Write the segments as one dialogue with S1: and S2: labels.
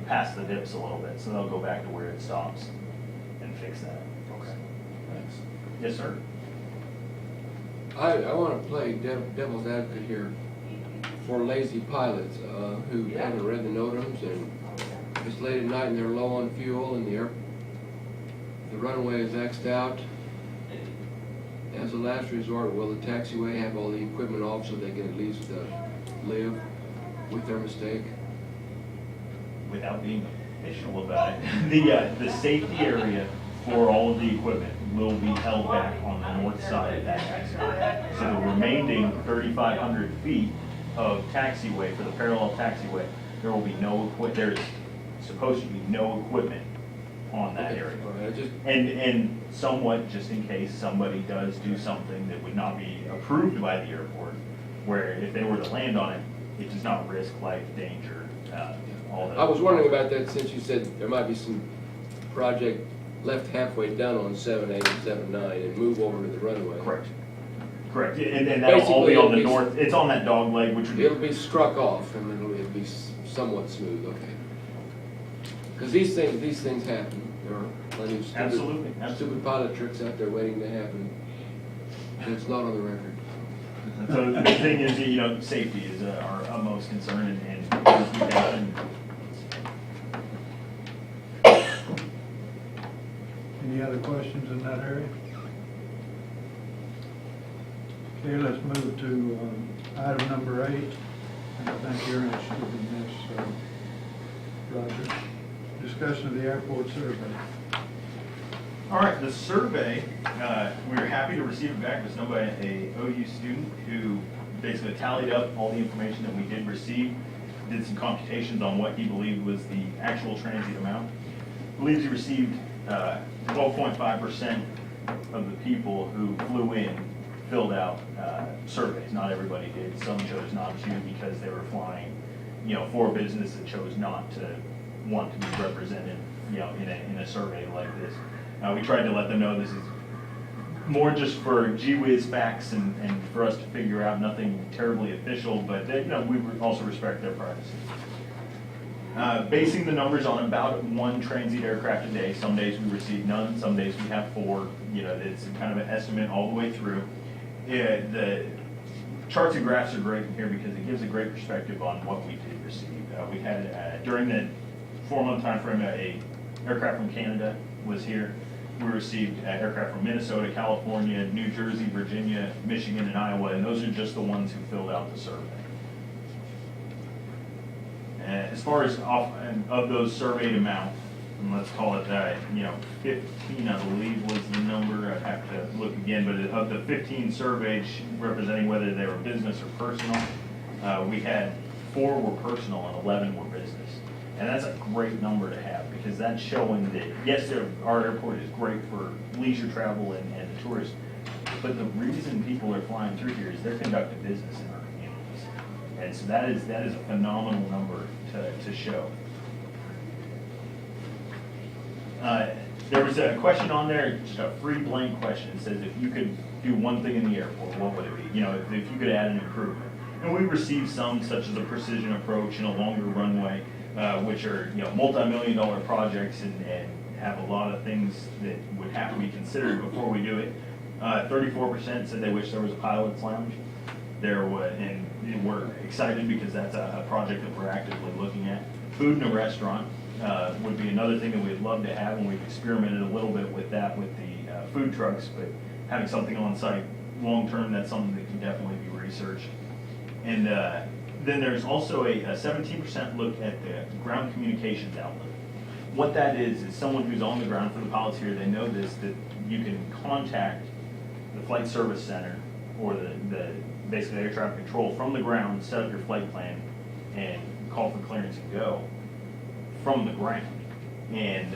S1: past the dips a little bit, so they'll go back to where it stops and fix that.
S2: Okay, thanks.
S1: Yes, sir.
S3: I want to play devil's advocate here for lazy pilots who haven't read the NOTAMs, and it's late at night and they're low on fuel and the runway is X'd out. As a last resort, will the taxiway have all the equipment off so they can at least live with their mistake?
S1: Without being official about it, the safety area for all of the equipment will be held back on the north side of that taxiway. So the remaining 3,500 feet of taxiway for the parallel taxiway, there will be no there's supposed to be no equipment on that area. And somewhat, just in case somebody does do something that would not be approved by the airport, where if they were to land on it, it does not risk life, danger, all that.
S3: I was wondering about that since you said there might be some project left halfway done on 7-8 and 7-9 and move over to the runway.
S1: Correct. Correct. And that'll all be on the north. It's on that dog leg, which would be.
S3: It'll be struck off and it'll be somewhat smooth. Okay. Because these things happen. There are plenty of stupid pilot tricks out there waiting to happen. And it's not on the record.
S1: So the big thing is, safety is our utmost concern, and those we have. And
S4: Any other questions in that area? Okay, let's move to item number 8. And I think you're interested in this, Roger. Discussion of the airport survey.
S1: all right, the survey, we were happy to receive it back. It was done by a OU student who basically tallied up all the information that we did receive, did some computations on what he believed was the actual transient amount. Believes he received 12.5% of the people who flew in filled out surveys. Not everybody did. Some chose not to because they were flying, for a business that chose not to want to be represented, in a survey like this. We tried to let them know this is more just for gee whiz facts and for us to figure out, nothing terribly official, but we also respect their privacy. Basing the numbers on about 1 transient aircraft a day. Some days we receive none, some days we have 4. It's kind of an estimate all the way through. The charts and graphs are great in here because it gives a great perspective on what we did receive. We had, during the 4-month time frame, a aircraft from Canada was here. We received aircraft from Minnesota, California, New Jersey, Virginia, Michigan, and Iowa, and those are just the ones who filled out the survey. As far as of those surveyed amount, and let's call it 15, I believe was the number. I'd have to look again, but of the 15 surveyed representing whether they were business or personal, we had 4 were personal and 11 were business. And that's a great number to have because that's showing that, yes, our airport is great for leisure travel and tourists, but the reason people are flying through here is they're conducting business in our communities. And so that is a phenomenal number to show. There was a question on there, just a free blank question. It says, if you could do one thing in the airport, what would it be? If you could add an improvement. And we received some, such as a precision approach and a longer runway, which are multi-million-dollar projects and have a lot of things that would have to be considered before we do it. 34% said they wish there was a pilot's lounge. And we're excited because that's a project that we're actively looking at. Food in a restaurant would be another thing that we'd love to have, and we've experimented a little bit with that with the food trucks, but having something on site long-term, that's something that can definitely be researched. And then there's also a 17% look at the ground communications outlet. What that is someone who's on the ground for the pilots here, they know this, that you can contact the flight service center or the basically air traffic control from the ground, set up your flight plan, and call for clearance and go from the ground. And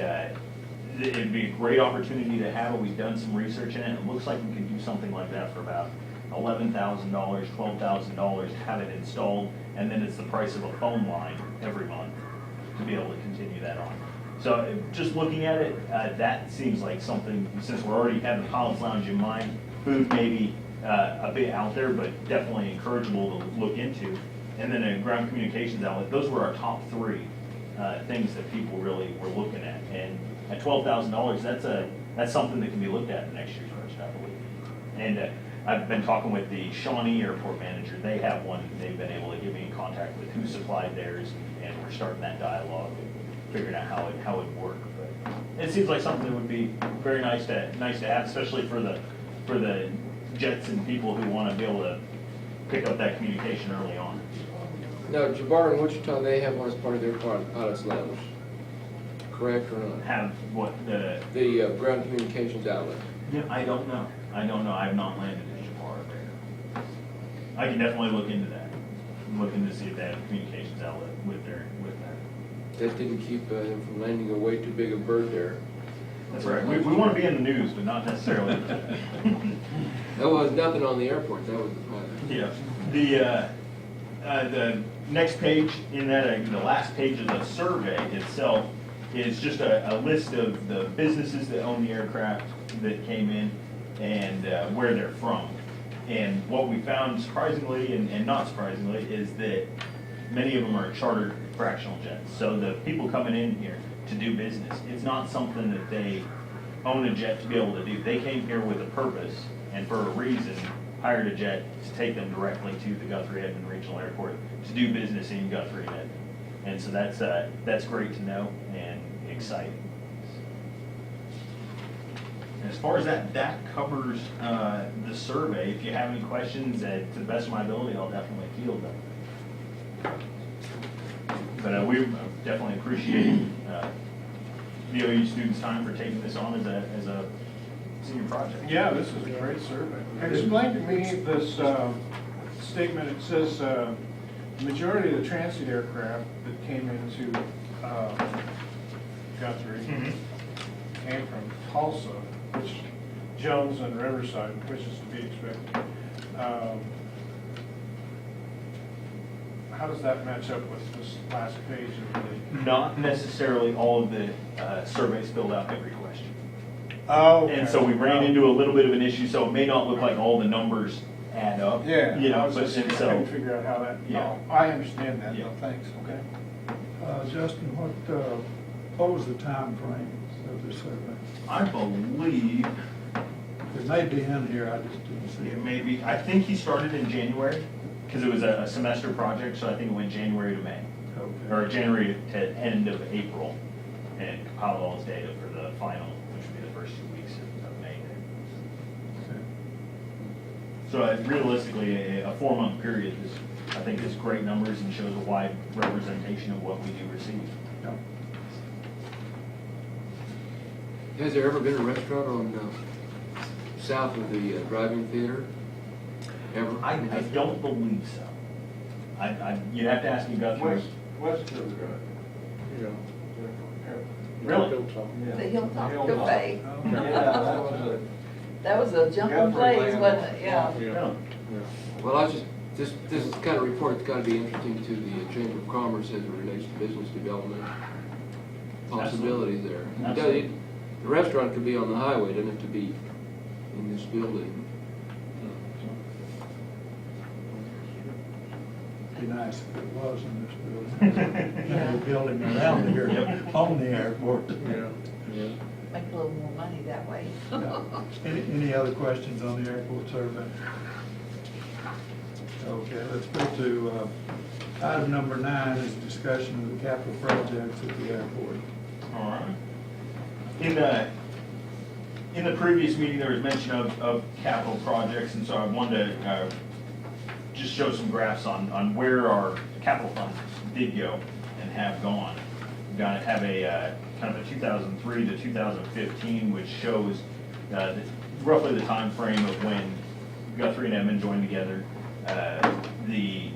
S1: it'd be a great opportunity to have it. We've done some research in it. It looks like we could do something like that for about $11,000, $12,000 to have it installed, and then it's the price of a phone line every month to be able to continue that on. So just looking at it, that seems like something, since we're already having the pilot's lounge in mind, food maybe a bit out there, but definitely encourageable to look into. And then a ground communications outlet, those were our top 3 things that people really were looking at. And at $12,000, that's something that can be looked at in next year's budget, I believe. And I've been talking with the Shawnee Airport manager. They have one they've been able to get me in contact with who supplied theirs, and we're starting that dialogue and figuring out how it would work. But it seems like something that would be very nice to have, especially for the jets and people who want to be able to pick up that communication early on.
S3: Now, Jabbar and Wichita, they have one as part of their pilot's lounge, correct or not?
S1: Have what the
S3: Ground communications outlet.
S1: Yeah, I don't know. I have not landed in Jabbar there. I can definitely look into that. I'm looking to see if they have a communications outlet with that.
S3: That didn't keep them from landing a way too big a bird there.
S1: That's right. We want to be in the news, but not necessarily.
S3: That was nothing on the airport, that was the pilot.
S1: Yeah. The next page in that, the last page of the survey itself is just a list of the businesses that own the aircraft that came in and where they're from. And what we found, surprisingly and not surprisingly, is that many of them are chartered fractional jets. So the people coming in here to do business, it's not something that they own a jet to be able to do. They came here with a purpose and for a reason hired a jet to take them directly to the Guthrie Edmond Regional Airport to do business in Guthrie and Edmond. And so that's great to know and exciting. As far as that covers the survey. If you have any questions, to the best of my ability, I'll definitely field them. But we definitely appreciate the OU students' time for taking this on as a senior project.
S2: Yeah, this is a great survey. Explain to me this statement. It says the majority of the transit aircraft that came into Guthrie came from Tulsa, which Jones and Riverside, which is to be expected. How does that match up with this last page of the?
S1: Not necessarily all of the surveys filled out every question.
S2: Oh, okay.
S1: And so we ran into a little bit of an issue, so it may not look like all the numbers add up.
S2: Yeah,
S1: You know,
S2: I was
S1: but
S2: just
S1: and
S2: trying to
S1: so,
S2: figure out how that,
S1: Yeah.
S2: oh, I understand that,
S1: Yeah.
S2: no, thanks, okay.
S4: Justin, what was the time frame of the survey?
S1: I believe
S4: It may be in here, I just didn't see
S1: it
S4: it.
S1: may be, I think he started in January, because it was a semester project, so I think it went January to May. Or
S4: Okay.
S1: January to end of April, and compiled all his data for the final, which would be the first 2 weeks of May.
S4: Okay.
S1: So realistically, a 4-month period is, I think, is great numbers and shows a wide representation of what we do receive.
S4: Yep.
S3: Has there ever been a restaurant on south of the driving theater? Ever?
S1: I don't believe so. You'd have to ask me, Guthrie.
S2: West of the drive. You know.
S1: Really?
S5: The Hilltop Cafe.
S2: Yeah, that was a.
S5: That was a jumping place, wasn't it? Yeah.
S1: No.
S3: Well, this kind of report's got to be interesting to the Chamber of Commerce as it relates to business development possibilities there.
S1: Absolutely.
S3: The restaurant could be on the highway, it doesn't have to be in this building.
S4: Be nice if it was in this building. Maybe a building around here,
S1: Yep.
S4: on the airport.
S5: Make a little more money that way.
S4: Yeah. Any other questions on the airport survey? Okay, let's go to item number 9 is discussion of the capital projects at the airport.
S1: All right. In the previous meeting, there was mention of capital projects, and so I wanted to just show some graphs on where our capital funds did go and have gone. We're going to have a kind of a 2003 to 2015, which shows roughly the time frame of when Guthrie and Edmond joined together. The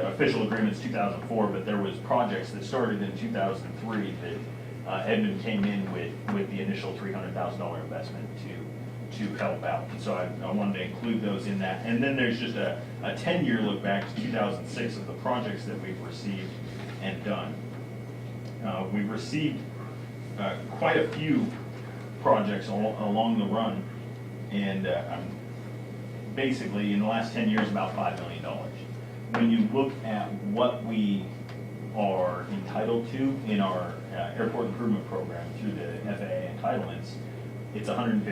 S1: official agreement's 2004, but there was projects that started in 2003 that Edmond came in with the initial $300,000 investment to help out. And so I wanted to include those in that. And then there's just a 10-year look back to 2006 of the projects that we've received and done. We've received quite a few projects along the run, and basically in the last 10 years about $5 million. When you look at what we are entitled to in our airport improvement program through the FAA entitlements, it's $150,000 a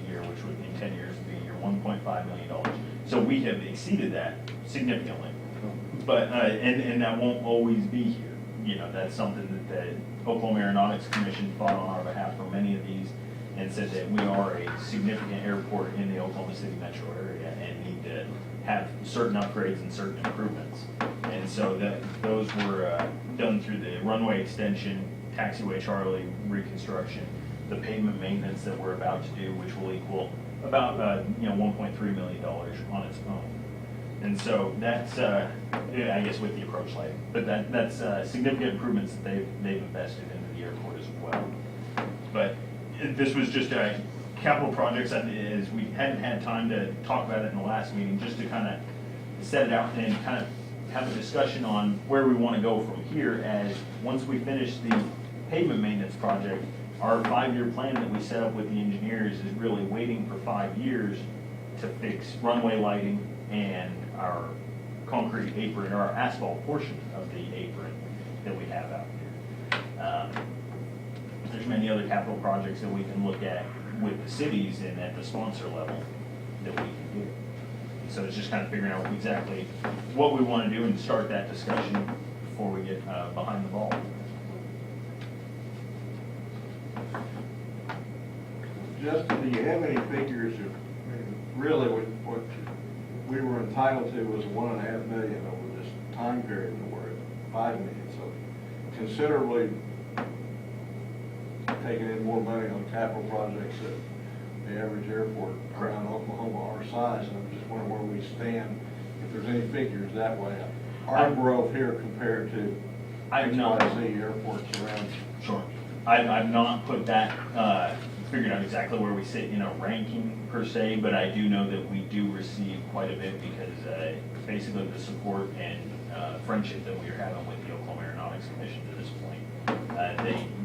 S1: year, which would in 10 years be your $1.5 million. So we have exceeded that significantly. But, and that won't always be here. You know, that's something that the Oklahoma Aeronautics Commission fought on our behalf for many of these and said that we are a significant airport in the Oklahoma City metro area and need to have certain upgrades and certain improvements. And so those were done through the runway extension, taxiway Charlie reconstruction, the pavement maintenance that we're about to do, which will equal about $1.3 million on its own. And so that's, I guess with the approach lighting, but that's significant improvements that they've invested into the airport as well. But this was just a capital projects, as we hadn't had time to talk about it in the last meeting, just to kind of set it out and kind of have a discussion on where we want to go from here, as once we finish the pavement maintenance project, our 5-year plan that we set up with the engineers is really waiting for 5 years to fix runway lighting and our concrete apron, or our asphalt portion of the apron that we have out there. There's many other capital projects that we can look at with the cities and at the sponsor level that we can do. So it's just kind of figuring out exactly what we want to do and start that discussion before we get behind the ball.
S6: Justin, do you have any figures of, really what we were entitled to was $1.5 million over this time period, and we're at $5 million, so considerably taking in more money on capital projects than the average airport around Oklahoma our size, and I'm just wondering where we stand, if there's any figures that way. Our growth here compared to XYZ airports around.
S1: Sure. I've not put that, figured out exactly where we sit in a ranking per se, but I do know that we do receive quite a bit because basically the support and friendship that we are having with the Oklahoma Aeronautics Commission to this point.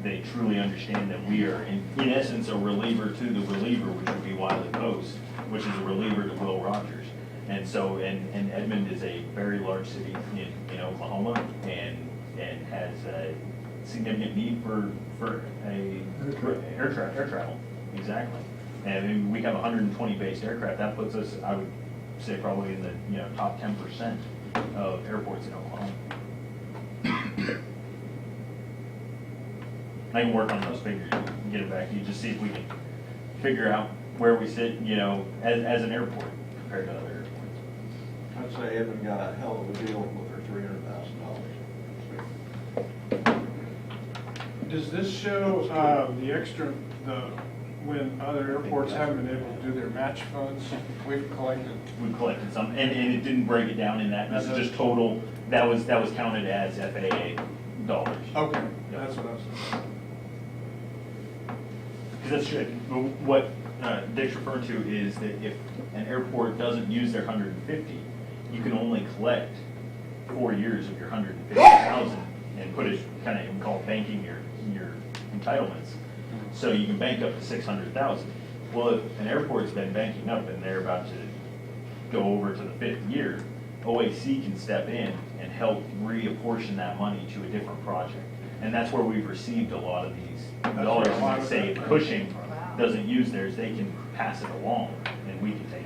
S1: They truly understand that we are, in essence, a reliever to the reliever, which would be Wiley Post, which is a reliever to Will Rogers. And so, and Edmond is a very large city in Oklahoma and has a significant need for air travel. Exactly. And I mean, we have 120 based aircraft. That puts us, I would say, probably in the top 10% of airports in Oklahoma. I can work on those figures and get it back to you, just see if we can figure out where we sit, as an airport compared to other airports.
S6: I'd say Edmond got a hell of a deal with their $300,000.
S2: Does this show the extra, when other airports haven't been able to do their match funds, we've collected?
S1: We collected some, and it didn't break it down in that. This is just total. That was counted as FAA dollars.
S2: Okay,
S1: Yep.
S2: that's what I was saying.
S1: Because that's good. What Dick's referring to is that if an airport doesn't use their 150, you can only collect 4 years of your 150,000 and put it kind of called banking your entitlements. So you can bank up to 600,000. Well, if an airport's been banking up and they're about to go over to the 5th year, OAC can step in and help reapportion that money to a different project. And that's where we've received a lot of these dollars. Say if Cushing doesn't use theirs, they can pass it along and we can take